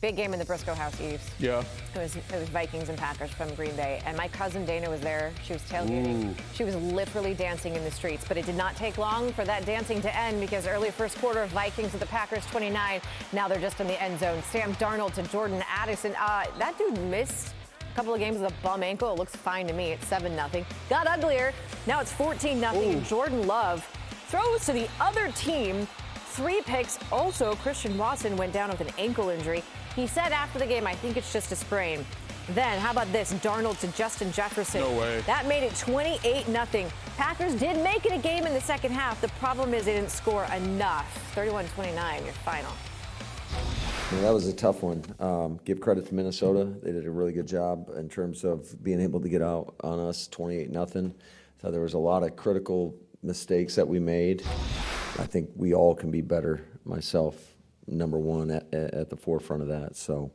Big game in the Briscoe House East. Yeah. It was Vikings and Packers from Green Bay. And my cousin Dana was there. She was tailgating. She was literally dancing in the streets. But it did not take long for that dancing to end because early first quarter, Vikings with the Packers 29. Now they're just in the end zone. Sam Darnold to Jordan Addison. That dude missed a couple of games with a bum ankle. It looks fine to me. It's 7-0. Got uglier. Now it's 14-0. Jordan Love throws to the other team. 3 picks. Also, Christian Watson went down with an ankle injury. He said after the game, I think it's just a sprain. Then, how about this? Darnold to Justin Jefferson. No way. That made it 28-0. Packers did make it a game in the second half. The problem is they didn't score enough. 31-29, your final. Yeah, that was a tough one. Give credit to Minnesota. They did a really good job in terms of being able to get out on us 28-0. So there was a lot of critical mistakes that we made. I think we all can be better. Myself, number one, at the forefront of that. So,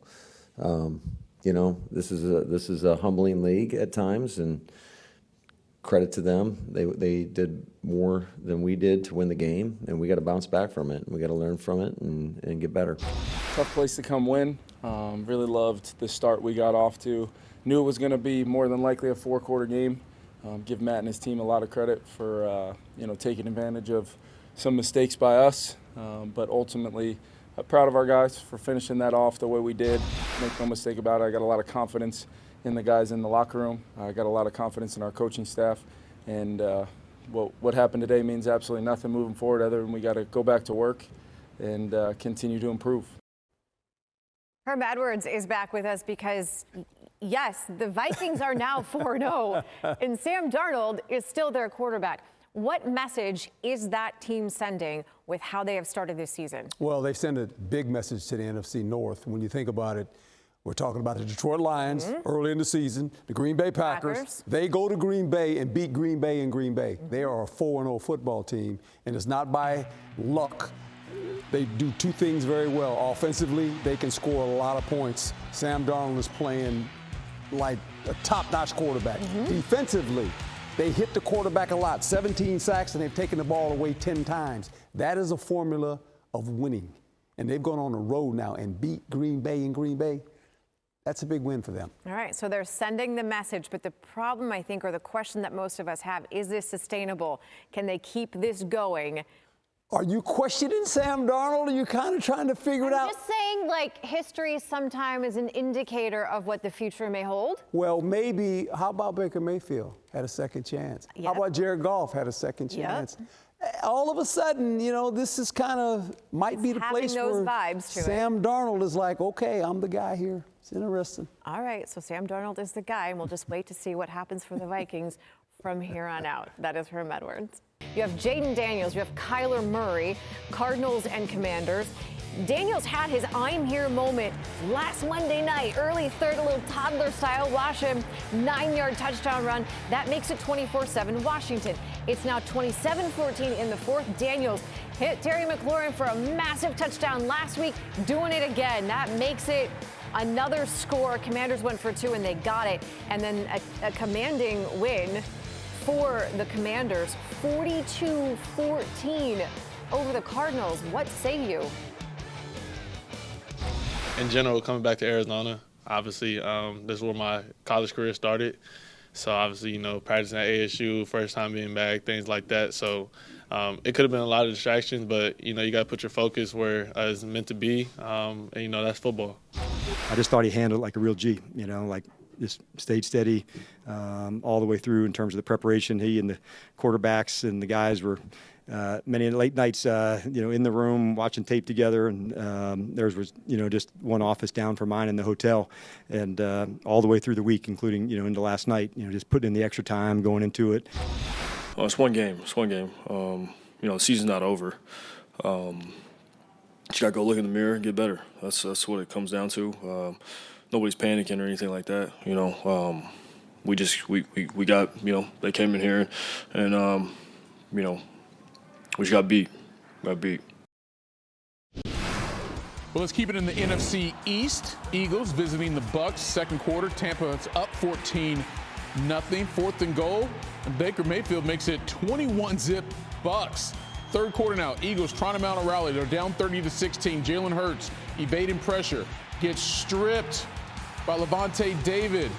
this is a humbling league at times, and credit to them. They did more than we did to win the game, and we got to bounce back from it. We got to learn from it and get better. Tough place to come win. Really loved the start we got off to. Knew it was going to be more than likely a 4-quarter game. Give Matt and his team a lot of credit for taking advantage of some mistakes by us, but ultimately proud of our guys for finishing that off the way we did. Make no mistake about it, I got a lot of confidence in the guys in the locker room. I got a lot of confidence in our coaching staff, and what happened today means absolutely nothing moving forward other than we got to go back to work and continue to improve. Herm Edwards is back with us because, yes, the Vikings are now 4-0, and Sam Darnold is still their quarterback. What message is that team sending with how they have started this season? Well, they send a big message to the NFC North. When you think about it, we're talking about the Detroit Lions early in the season, the Green Bay Packers. They go to Green Bay and beat Green Bay in Green Bay. They are a 4-0 football team, and it's not by luck. They do 2 things very well. Offensively, they can score a lot of points. Sam Darnold is playing like a top-notch quarterback. Defensively, they hit the quarterback a lot, 17 sacks, and they've taken the ball away 10 times. That is a formula of winning. And they've gone on the road now and beat Green Bay in Green Bay. That's a big win for them. All right, so they're sending the message, but the problem, I think, or the question that most of us have, is this sustainable? Can they keep this going? Are you questioning Sam Darnold? Are you kind of trying to figure it out? I'm just saying, like, history sometimes is an indicator of what the future may hold. Well, maybe. How about Baker Mayfield had a second chance? Yep. How about Jared Goff had a second chance? All of a sudden, this is kind of might be the place where Sam Darnold is like, okay, I'm the guy here. It's interesting. All right, so Sam Darnold is the guy, and we'll just wait to see what happens for the Vikings from here on out. That is Herm Edwards. You have Jayden Daniels, you have Kyler Murray, Cardinals and Commanders. Daniels had his I'm here moment last Monday night, early third, a little toddler style. Watch him, 9-yard touchdown run. That makes it 24-7 Washington. It's now 27-14 in the fourth. Daniels hit Terry McLaurin for a massive touchdown last week, doing it again. That makes it another score. Commanders went for 2 and they got it. And then a commanding win for the Commanders, 42-14 over the Cardinals. What say you? In general, coming back to Arizona, obviously, this is where my college career started. So obviously, practicing at ASU, first time being back, things like that. So it could have been a lot of distractions, but, you got to put your focus where it's meant to be, and, that's football. I just thought he handled it like a real G, like just stayed steady all the way through in terms of the preparation. He and the quarterbacks and the guys were many late nights, in the room watching tape together, and theirs was, just one office down from mine in the hotel, and all the way through the week, including, into last night, just putting in the extra time, going into it. Oh, it's one game. The season's not over. You got to go look in the mirror and get better. That's what it comes down to. Nobody's panicking or anything like that. We got, they came in here and, we just got beat. Well, let's keep it in the NFC East. Eagles visiting the Bucs. Second quarter, Tampa is up 14-0. 4th and goal. And Baker Mayfield makes it 21-zip Bucs. third quarter now. Eagles trying to mount a rally. They're down 30-16. Jalen Hurts evading pressure. Gets stripped by Levante David.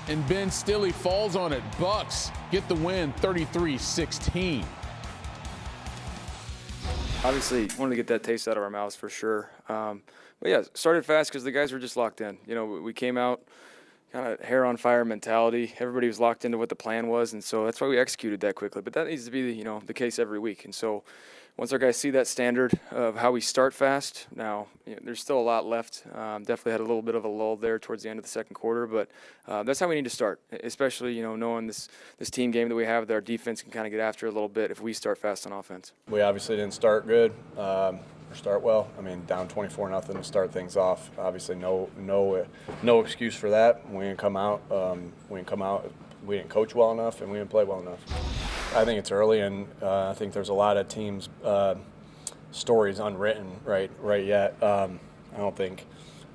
And Ben Stilley falls on it. Bucks get the win 33-16. Obviously, wanted to get that taste out of our mouths for sure. But yeah, started fast because the guys were just locked in. You know, we came out kind of hair on fire mentality. Everybody was locked into what the plan was, and so that's why we executed that quickly. But that needs to be, the case every week. And so once our guys see that standard of how we start fast, now there's still a lot left. Definitely had a little bit of a lull there towards the end of the second quarter, but that's how we need to start, especially knowing this team game that we have that our defense can kind of get after a little bit if we start fast on offense. We obviously didn't start good or start well. I mean, down 24-0 to start things off. Obviously, no excuse for that. We didn't come out. We didn't coach well enough, and we didn't play well enough. I think it's early, and I think there's a lot of teams' stories unwritten right yet. I don't think,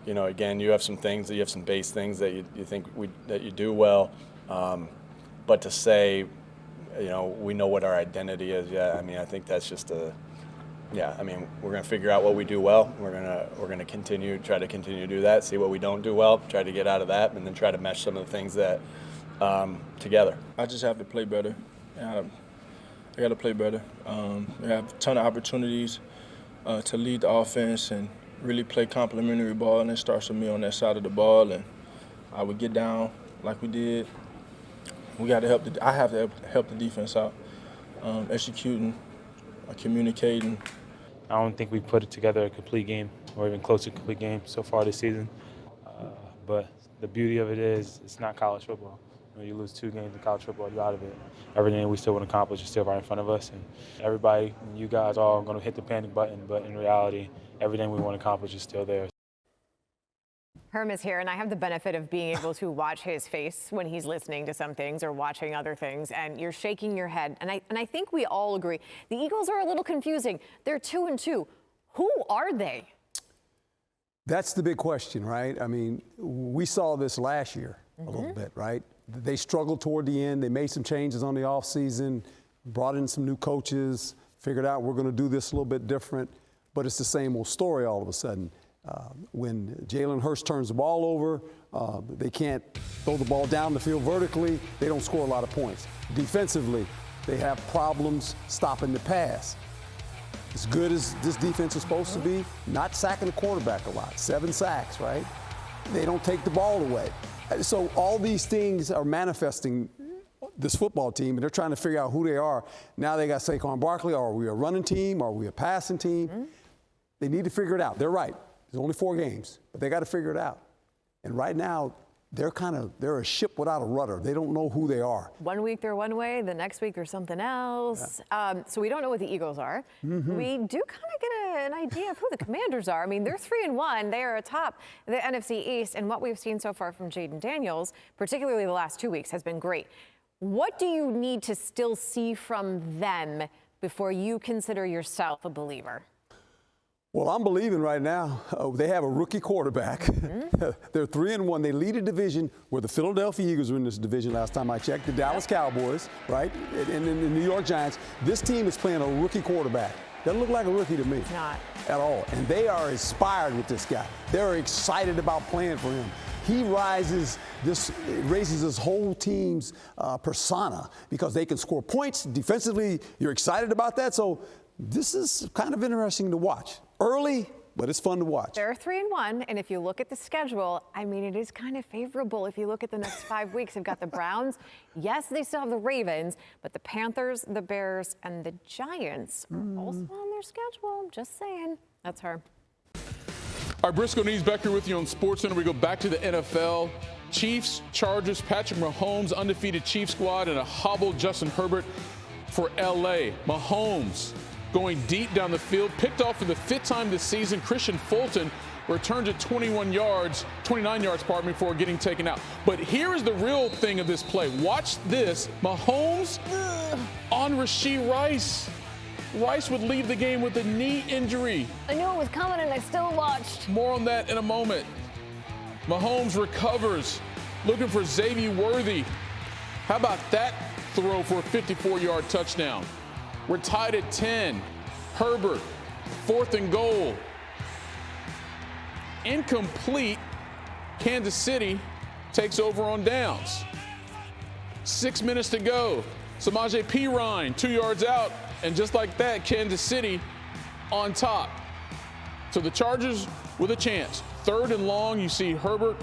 again, you have some base things that you think that you do well, but to say, we know what our identity is. Yeah, I mean, I think that's just I mean, we're going to figure out what we do well. We're going to try to continue to do that, see what we don't do well, try to get out of that, and then try to mesh some of the things that together. I just have to play better. I got to play better. We have a ton of opportunities to lead the offense and really play complementary ball, and it starts with me on that side of the ball. And I would get down like we did. We got to help. I have to help the defense out, executing, communicating. I don't think we've put it together a complete game or even close to a complete game so far this season. But the beauty of it is it's not college football. You lose 2 games in college football, you're out of it. Everything we still want to accomplish is still right in front of us. And everybody, you guys all are going to hit the panic button, but in reality, everything we want to accomplish is still there. Herm is here, and I have the benefit of being able to watch his face when he's listening to some things or watching other things, and you're shaking your head. And I think we all agree. The Eagles are a little confusing. They're 2-2. Who are they? That's the big question, right? I mean, we saw this last year a little bit, right? They struggled toward the end. They made some changes on the offseason, brought in some new coaches, figured out we're going to do this a little bit different, but it's the same old story all of a sudden. When Jalen Hurts turns the ball over, they can't throw the ball down the field vertically. They don't score a lot of points. Defensively, they have problems stopping the pass. As good as this defense is supposed to be, not sacking the quarterback a lot. 7 sacks, right? They don't take the ball away. So all these things are manifesting this football team, and they're trying to figure out who they are. Now they got Saquon Barkley. Are we a running team? Are we a passing team? They need to figure it out. They're right. There's only 4 games, but they got to figure it out. And right now, they're a ship without a rudder. They don't know who they are. One week they're one way, the next week they're something else. Yeah. So we don't know what the Eagles are. We do kind of get an idea of who the Commanders are. I mean, they're 3-1. They are atop the NFC East, and what we've seen so far from Jayden Daniels, particularly the last 2 weeks, has been great. What do you need to still see from them before you consider yourself a believer? Well, I'm believing right now. They have a rookie quarterback. They're 3-1. They lead a division where the Philadelphia Eagles were in this division last time I checked. The Dallas Cowboys, right? And the New York Giants. This team is playing a rookie quarterback. Doesn't look like a rookie to me. It's not. At all. And they are inspired with this guy. They're excited about playing for him. He raises this whole team's persona because they can score points. Defensively, you're excited about that. So this is kind of interesting to watch. Early, but it's fun to watch. They're 3-1, and if you look at the schedule, I mean, it is kind of favorable. If you look at the next 5 weeks, they've got the Browns. Yes, they still have the Ravens, but the Panthers, the Bears, and the Giants are also on their schedule. Just saying. That's her. All right, Briscoe Nees Becker with you on SportsCenter. We go back to the NFL. Chiefs, Chargers, Patrick Mahomes, undefeated Chiefs squad, and a hobbled Justin Herbert for L.A. Mahomes going deep down the field, picked off for the 5th time this season. Christian Fulton returned to 29 yards, before getting taken out. But here is the real thing of this play. Watch this. Mahomes on Rashee Rice. Rice would leave the game with a knee injury. I knew it was coming, and I still watched. More on that in a moment. Mahomes recovers, looking for Xavier Worthy. How about that throw for a 54-yard touchdown? We're tied at 10. Herbert, 4th and goal. Incomplete. Kansas City takes over on downs. 6 minutes to go. Samaje Perine, 2 yards out, and just like that, Kansas City on top. So the Chargers with a chance. 3rd and long, you see Herbert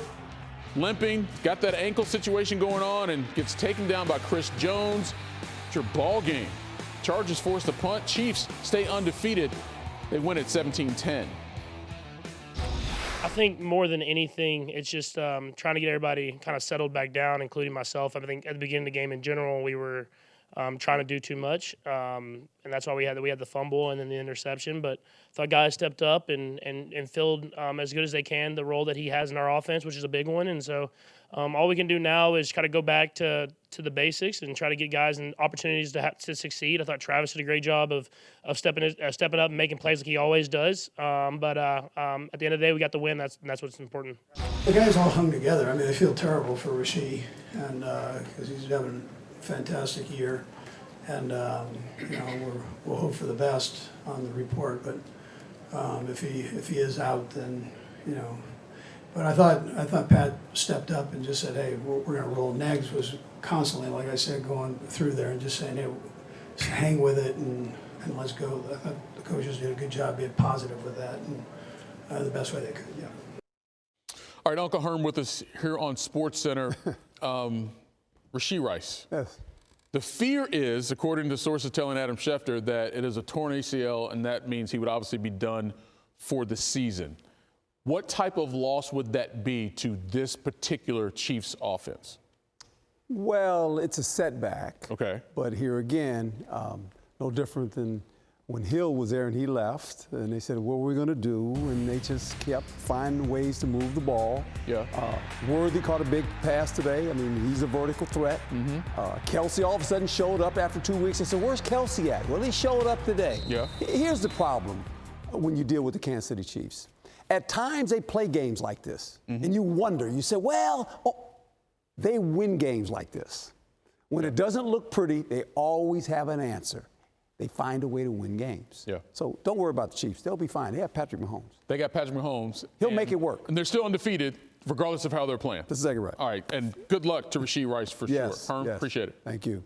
limping, got that ankle situation going on, and gets taken down by Chris Jones. It's your ball game. Chargers force the punt. Chiefs stay undefeated. They win at 17-10. I think more than anything, it's just trying to get everybody kind of settled back down, including myself. I think at the beginning of the game in general, we were trying to do too much, and that's why we had the fumble and then the interception. But I thought guys stepped up and filled as good as they can the role that he has in our offense, which is a big one. And so all we can do now is kind of go back to the basics and try to get guys and opportunities to succeed. I thought Travis did a great job of stepping up and making plays like he always does. But at the end of the day, we got the win. That's what's important. The guys all hung together. I mean, I feel terrible for Rasheed, and because he's having a fantastic year, and we'll hope for the best on the report. But if he is out, then But I thought Pat stepped up and just said, hey, we're going to roll. Nags was constantly, like I said, going through there and just saying, hey, just hang with it and let's go. I thought the coaches did a good job being positive with that and the best way they could, yeah. All right, Uncle Herm with us here on SportsCenter. Rasheed Rice. Yes. The fear is, according to sources telling Adam Schefter, that it is a torn ACL, and that means he would obviously be done for the season. What type of loss would that be to this particular Chiefs offense? Well, it's a setback. Okay. But here again, no different than when Hill was there and he left, and they said, what are we going to do? And they just kept finding ways to move the ball. Yeah. Worthy caught a big pass today. I mean, he's a vertical threat. Kelsey all of a sudden showed up after 2 weeks. They said, where's Kelsey at? Well, he showed up today. Yeah. Here's the problem when you deal with the Kansas City Chiefs. At times they play games like this, and you wonder, you say, well, they win games like this. When it doesn't look pretty, they always have an answer. They find a way to win games. Yeah. So don't worry about the Chiefs. They'll be fine. They have Patrick Mahomes. They got Patrick Mahomes. He'll make it work. And they're still undefeated, regardless of how they're playing. That's exactly right. All right, and good luck to Rasheed Rice for sure. Herm, yes. appreciate it. Thank you.